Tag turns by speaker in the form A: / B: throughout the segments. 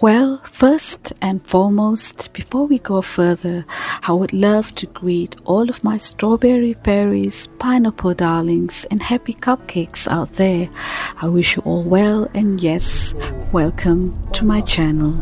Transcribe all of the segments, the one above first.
A: Well, first and foremost, before we go further, I would love to greet all of my strawberry fairies, pineapple darlings, and happy cupcakes out there. I wish you all well, and yes, welcome to my channel.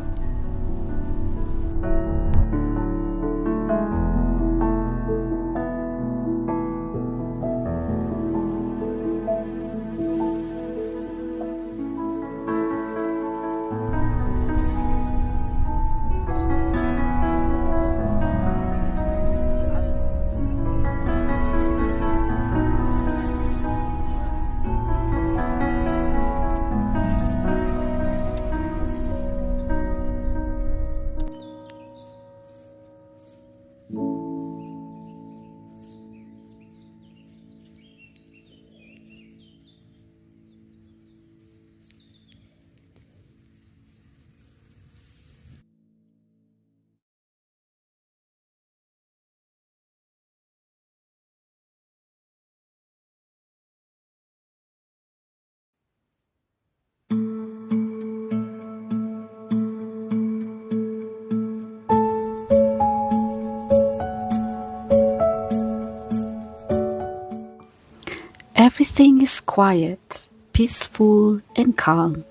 A: Everything is quiet, peaceful, and calm.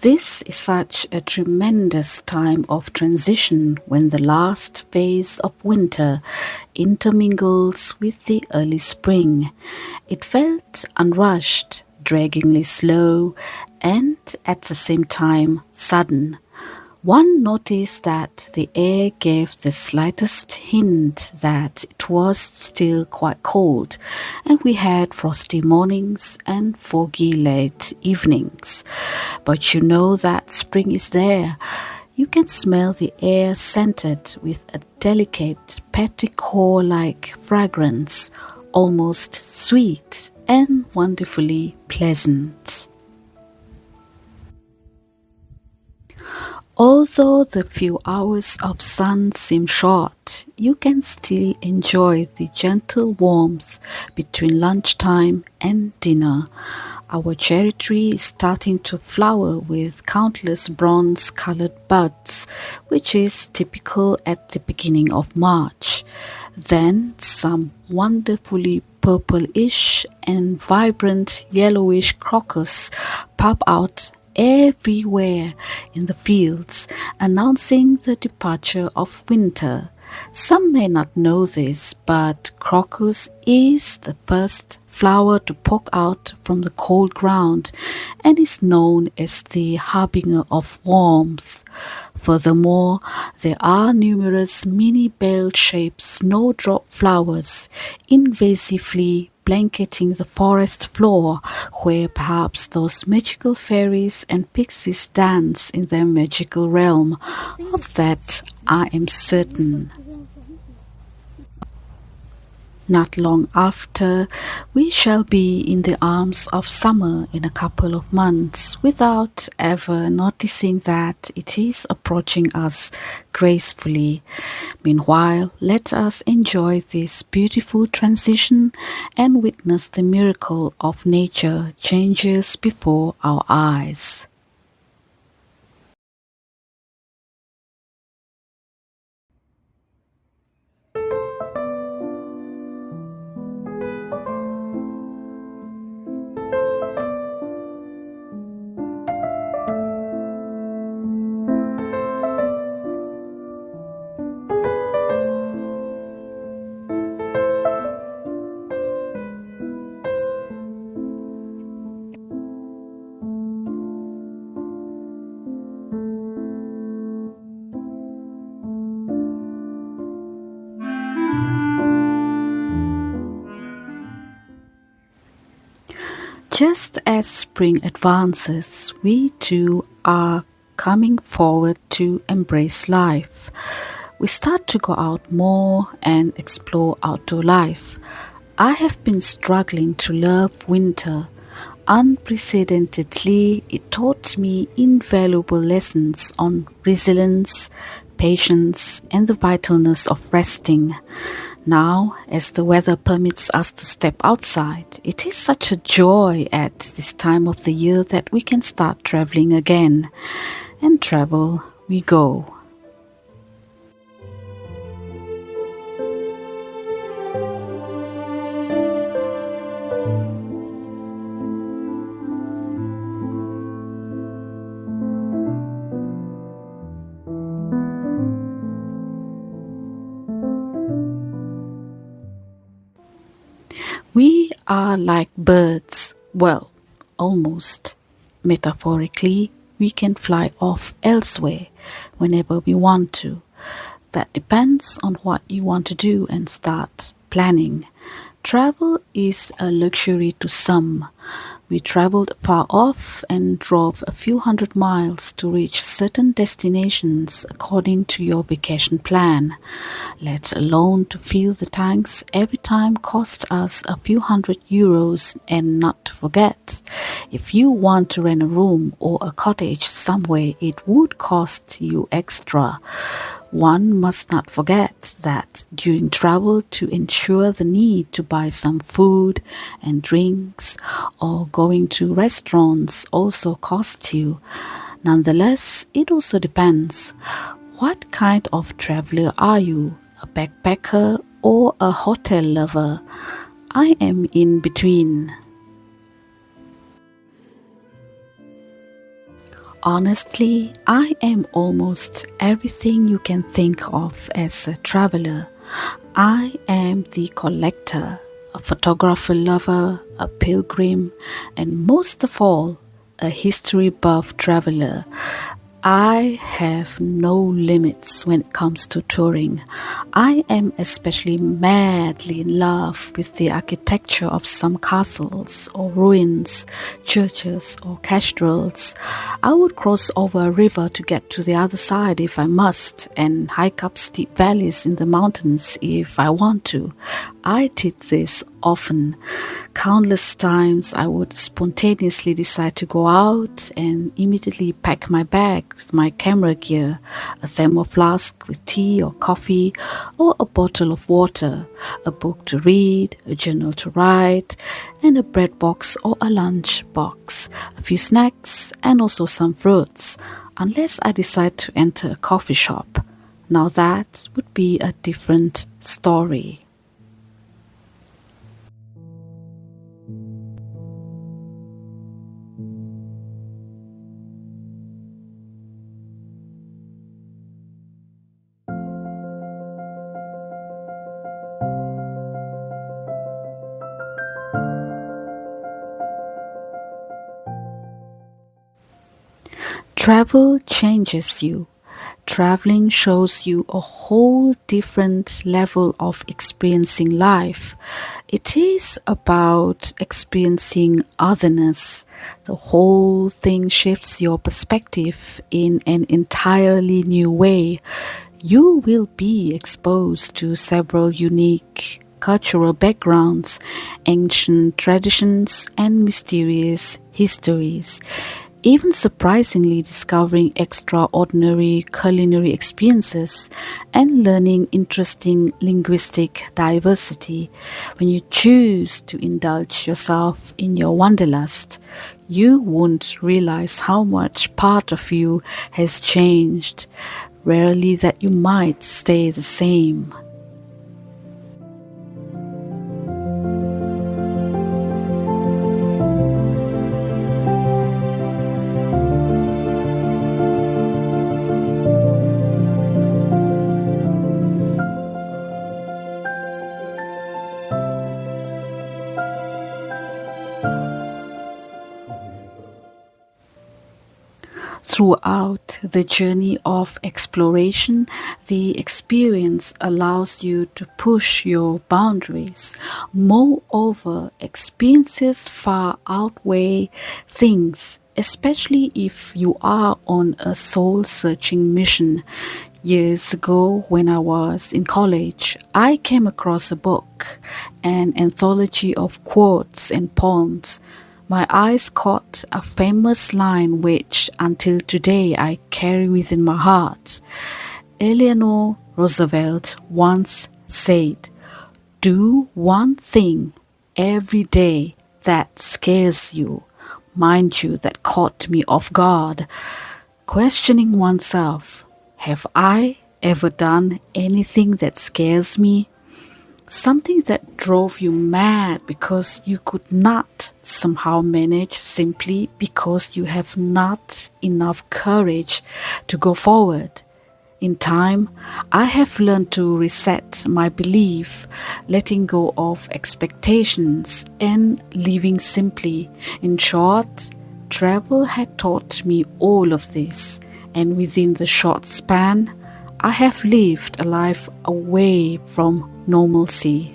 A: This is such a tremendous time of transition when the last phase of winter intermingles with the early spring. It felt unrushed, draggingly slow, and at the same time sudden. One noticed that the air gave the slightest hint that it was still quite cold, and we had frosty mornings and foggy late evenings. But you know that spring is there. You can smell the air scented with a delicate petrichor-like fragrance, almost sweet and wonderfully pleasant. Although the few hours of sun seem short, you can still enjoy the gentle warmth between lunchtime and dinner. Our cherry tree is starting to flower with countless bronze-colored buds, which is typical at the beginning of March. Then some wonderfully purplish and vibrant yellowish crocus pop out everywhere in the fields, announcing the departure of winter. Some may not know this, but crocus is the first flower to poke out from the cold ground and is known as the harbinger of warmth. Furthermore, there are numerous mini bell-shaped snowdrop flowers invasively blanketing the forest floor, where perhaps those magical fairies and pixies dance in their magical realm. Of that I am certain. Not long after, we shall be in the arms of summer in a couple of months, without ever noticing that it is approaching us gracefully. Meanwhile, let us enjoy this beautiful transition and witness the miracle of nature changes before our eyes. Just as spring advances, we too are coming forward to embrace life. We start to go out more and explore outdoor life. I have been struggling to love winter. Unprecedentedly, it taught me invaluable lessons on resilience, patience, and the vitalness of resting. Now, as the weather permits us to step outside, it is such a joy at this time of the year that we can start traveling again. And travel, we go. We are like birds. Well, almost. Metaphorically, we can fly off elsewhere whenever we want to. That depends on what you want to do and start planning. Travel is a luxury to some. We traveled far off and drove a few hundred miles to reach certain destinations according to your vacation plan. Let alone to fill the tanks every time cost us a few €100, and not to forget, if you want to rent a room or a cottage somewhere, it would cost you extra. One must not forget that during travel, to ensure the need to buy some food and drinks or going to restaurants also costs you. Nonetheless, it also depends. What kind of traveler are you? A backpacker or a hotel lover? I am in between. Honestly, I am almost everything you can think of as a traveler. I am the collector, a photographer lover, a pilgrim, and most of all, a history buff traveler. I have no limits when it comes to touring. I am especially madly in love with the architecture of some castles or ruins, churches or cathedrals. I would cross over a river to get to the other side if I must, and hike up steep valleys in the mountains if I want to. I did this often. Countless times I would spontaneously decide to go out and immediately pack my bag with my camera gear, a thermo flask with tea or coffee, or a bottle of water, a book to read, a journal to write, and a bread box or a lunch box, a few snacks, and also some fruits, unless I decide to enter a coffee shop. Now that would be a different story. Travel changes you. Traveling shows you a whole different level of experiencing life. It is about experiencing otherness. The whole thing shifts your perspective in an entirely new way. You will be exposed to several unique cultural backgrounds, ancient traditions, and mysterious histories. Even surprisingly discovering extraordinary culinary experiences and learning interesting linguistic diversity. When you choose to indulge yourself in your wanderlust, you won't realize how much part of you has changed. Rarely that you might stay the same. Throughout the journey of exploration, the experience allows you to push your boundaries. Moreover, experiences far outweigh things, especially if you are on a soul-searching mission. Years ago, when I was in college, I came across a book, an anthology of quotes and poems. My eyes caught a famous line which, until today, I carry within my heart. Eleanor Roosevelt once said, "Do one thing every day that scares you." Mind you, that caught me off guard. questioning oneself, have I ever done anything that scares me? Something that drove you mad because you could not somehow manage simply because you have not enough courage to go forward. In time, I have learned to reset my belief, letting go of expectations and living simply. In short, travel had taught me all of this, and within the short span, I have lived a life away from normalcy.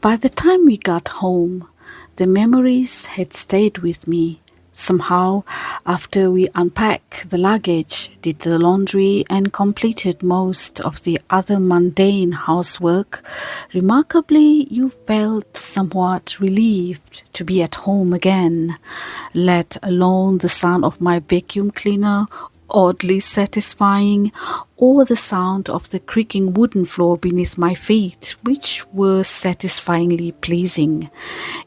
A: By the time we got home, the memories had stayed with me. Somehow, after we unpacked the luggage, did the laundry, and completed most of the other mundane housework, remarkably, you felt somewhat relieved to be at home again, let alone the sound of my vacuum cleaner oddly satisfying, or the sound of the creaking wooden floor beneath my feet, which were satisfyingly pleasing.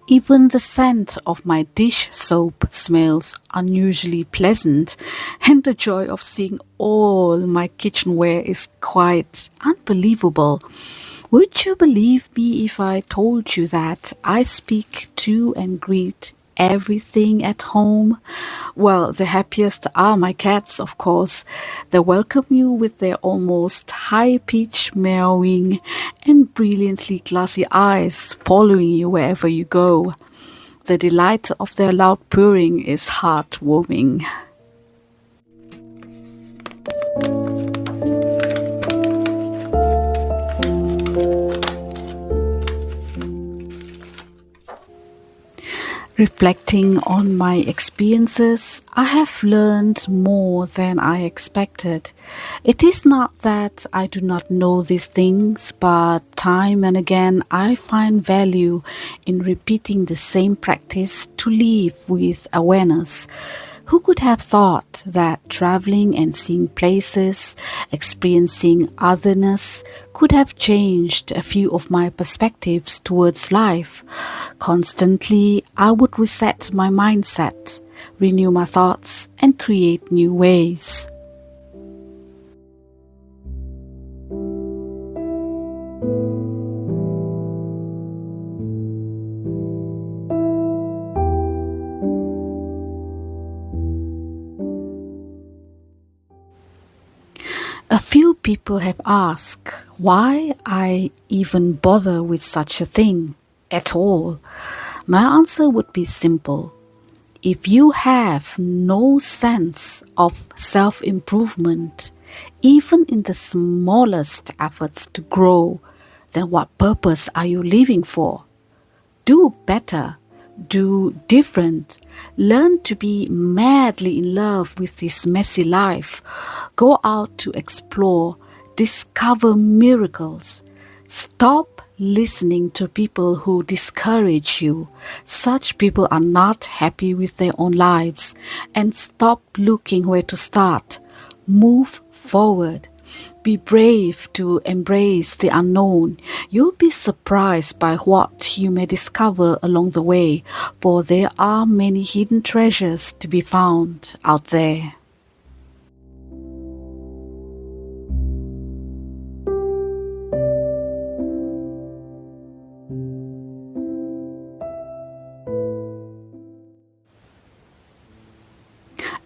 A: Even the scent of my dish soap smells unusually pleasant, and the joy of seeing all my kitchenware is quite unbelievable. Would you believe me if I told you that I speak to and greet everything at home? Well, the happiest are my cats, of course. They welcome you with their almost high-pitched meowing and brilliantly glassy eyes, following you wherever you go. The delight of their loud purring is heartwarming. Reflecting on my experiences, I have learned more than I expected. It is not that I do not know these things, but time and again I find value in repeating the same practice to live with awareness. Who could have thought that traveling and seeing places, experiencing otherness, could have changed a few of my perspectives towards life? Constantly, I would reset my mindset, renew my thoughts, and create new ways. A few people have asked why I even bother with such a thing at all. My answer would be simple. If you have no sense of self-improvement, even in the smallest efforts to grow, then what purpose are you living for? Do better. Do different. Learn to be madly in love with this messy life. Go out to explore. Discover miracles. Stop listening to people who discourage you. Such people are not happy with their own lives. And stop looking where to start. Move forward. Be brave to embrace the unknown. You'll be surprised by what you may discover along the way, for there are many hidden treasures to be found out there.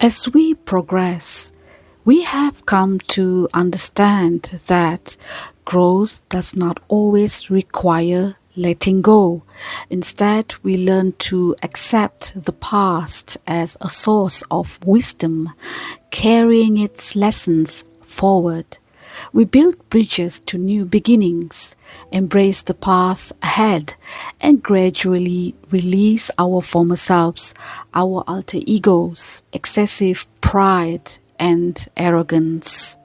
A: As we progress, we have come to understand that growth does not always require letting go. Instead, we learn to accept the past as a source of wisdom, carrying its lessons forward. We build bridges to new beginnings, embrace the path ahead, and gradually release our former selves, our alter egos, excessive pride, and arrogance.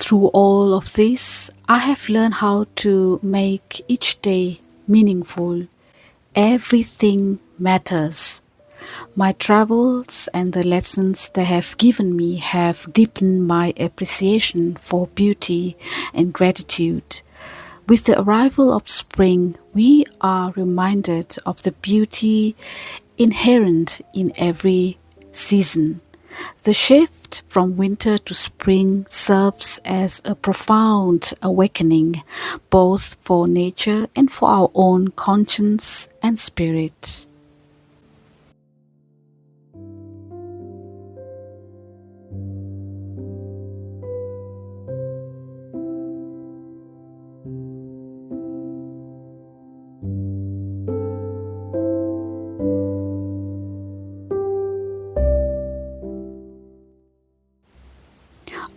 A: Through all of this, I have learned how to make each day meaningful. Everything matters. My travels and the lessons they have given me have deepened my appreciation for beauty and gratitude. With the arrival of spring, we are reminded of the beauty inherent in every season. The shift from winter to spring serves as a profound awakening, both for nature and for our own conscience and spirit.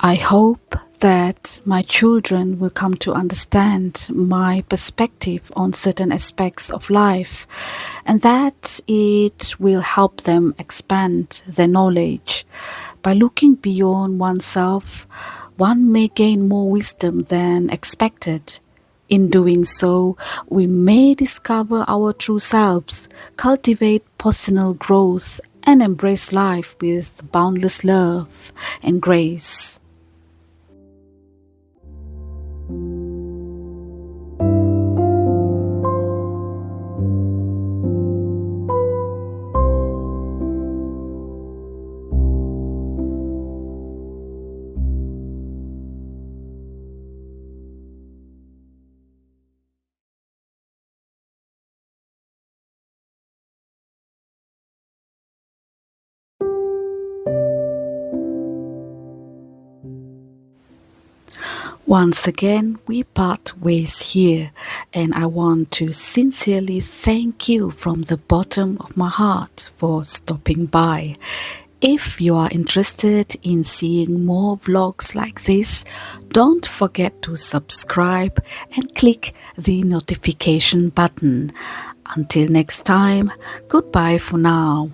A: I hope that my children will come to understand my perspective on certain aspects of life and that it will help them expand their knowledge. By looking beyond oneself, one may gain more wisdom than expected. In doing so, we may discover our true selves, cultivate personal growth, and embrace life with boundless love and grace. Once again, we part ways here, and I want to sincerely thank you from the bottom of my heart for stopping by. If you are interested in seeing more vlogs like this, don't forget to subscribe and click the notification button. Until next time, goodbye for now.